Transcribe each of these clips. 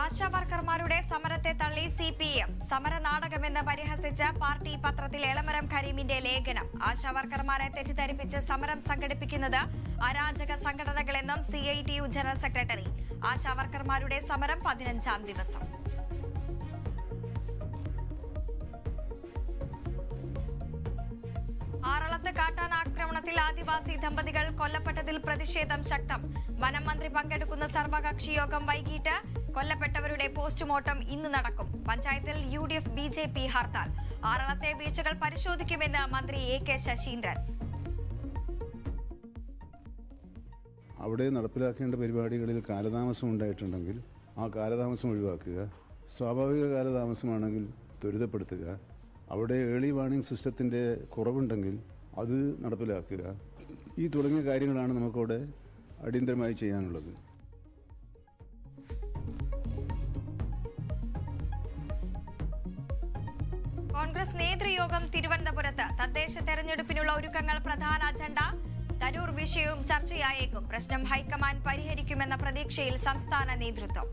ആശാവർക്കർമാരുടെ സമരത്തെ തള്ളി സിപിഎം. സമരനാടകമെന്ന് പരിഹസിച്ച് പാർട്ടി പത്രത്തിൽ എളമരം കരീമിന്റെ ലേഖനം. ആശാവർക്കർമാരെ തെറ്റിദ്ധരിപ്പിച്ച് സമരം സംഘടിപ്പിക്കുന്നത് അരാജക സംഘടനകളെന്നും CITU ജനറൽ സെക്രട്ടറി. ആശാവർക്കർമാരുടെ സമരം 15ാം ദിവസം. ആറളത്ത് കാട്ടാനാക്രമണത്തിൽ ആദിവാസി ദമ്പതികൾ കൊല്ലപ്പെട്ടതിൽ പ്രതിഷേധം ശക്തം. വനം മന്ത്രി പങ്കെടുക്കുന്ന സർവകക്ഷി യോഗം വൈകിട്ട്. കൊല്ലപ്പെട്ടവരുടെ പോസ്റ്റ്മോർട്ടം ഇന്ന് നടക്കും. പഞ്ചായത്തിൽ UDF BJP ഹർത്താൽ. ആറളത്തെ വീഴ്ചകൾ പരിശോധിക്കുമെന്ന് മന്ത്രി AK ശശീന്ദ്രൻ. അവിടെ നടപ്പിലാക്കേണ്ട പരിപാടികളിൽ കാലതാമസം ഉണ്ടായിട്ടുണ്ടെങ്കിൽ ആ കാലതാമസം ഒഴിവാക്കുക. സ്വാഭാവിക കാലതാമസമാണെങ്കിൽ ത്വരിതപ്പെടുത്തുക. അവിടെ ഏർലി വാർണിംഗ് സിസ്റ്റത്തിന്റെ കുറവുണ്ടെങ്കിൽ അത് നടപ്പിലാക്കുക. ഈ തുടങ്ങിയ കാര്യങ്ങളാണ് നമുക്കവിടെ അടിയന്തരമായി ചെയ്യാനുള്ളത്. കോൺഗ്രസ് നേതൃയോഗം തിരുവനന്തപുരത്ത്. തദ്ദേശ തെരഞ്ഞെടുപ്പിനുള്ള ഒരുക്കങ്ങൾ പ്രധാന അജണ്ട. തരൂർ വിഷയവും ചർച്ചയായേക്കും. പ്രശ്നം ഹൈക്കമാൻഡ് പരിഹരിക്കുമെന്ന പ്രതീക്ഷയിൽ സംസ്ഥാന നേതൃത്വം.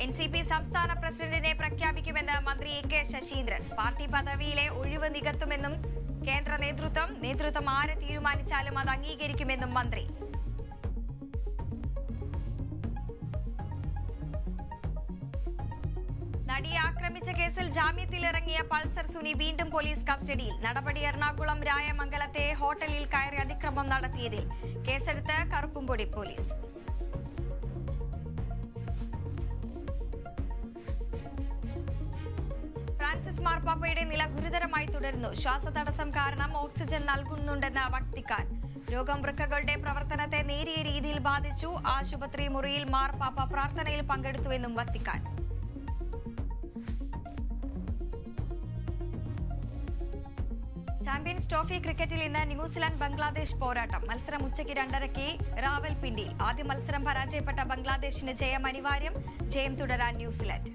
NCP സംസ്ഥാന പ്രസിഡന്റിനെ പ്രഖ്യാപിക്കുമെന്ന് മന്ത്രി AK ശശീന്ദ്രൻ. പാർട്ടി പദവിയിലെ ഒഴിവ് നികത്തുമെന്നും കേന്ദ്ര നേതൃത്വം ആരെ തീരുമാനിച്ചാലും അത് അംഗീകരിക്കുമെന്നും മന്ത്രി. നടിയെ ആക്രമിച്ച കേസിൽ ജാമ്യത്തിലിറങ്ങിയ പൾസർ സുനി വീണ്ടും പോലീസ് കസ്റ്റഡിയിൽ. നടപടി എറണാകുളം രായമംഗലത്തെ ഹോട്ടലിൽ കയറി അതിക്രമം നടത്തിയതിൽ. കേസെടുത്ത് കറുപ്പുംപൊടി പോലീസ്. ഫ്രാൻസിസ് മാർപ്പാപ്പയുടെ നില ഗുരുതരമായി തുടരുന്നു. ശ്വാസതടസ്സം കാരണം ഓക്സിജൻ നൽകുന്നുണ്ടെന്ന് വത്തിക്കാൻ. രോഗം വൃക്കകളുടെ പ്രവർത്തനത്തെ നേരിയ രീതിയിൽ ബാധിച്ചു. ആശുപത്രി മുറിയിൽ മാർപ്പാപ്പ പ്രാർത്ഥനയിൽ പങ്കെടുത്തുവെന്നും വത്തിക്കാൻ. ചാമ്പ്യൻസ് ട്രോഫി ക്രിക്കറ്റിൽ ഇന്ന് ന്യൂസിലാൻഡ് ബംഗ്ലാദേശ് പോരാട്ടം. മത്സരം ഉച്ചയ്ക്ക് 2:30 റാവൽപിണ്ടിയിൽ. ആദ്യ മത്സരം പരാജയപ്പെട്ട ബംഗ്ലാദേശിന് ജയം അനിവാര്യം. ജയം തുടരാൻ ന്യൂസിലാൻഡ്.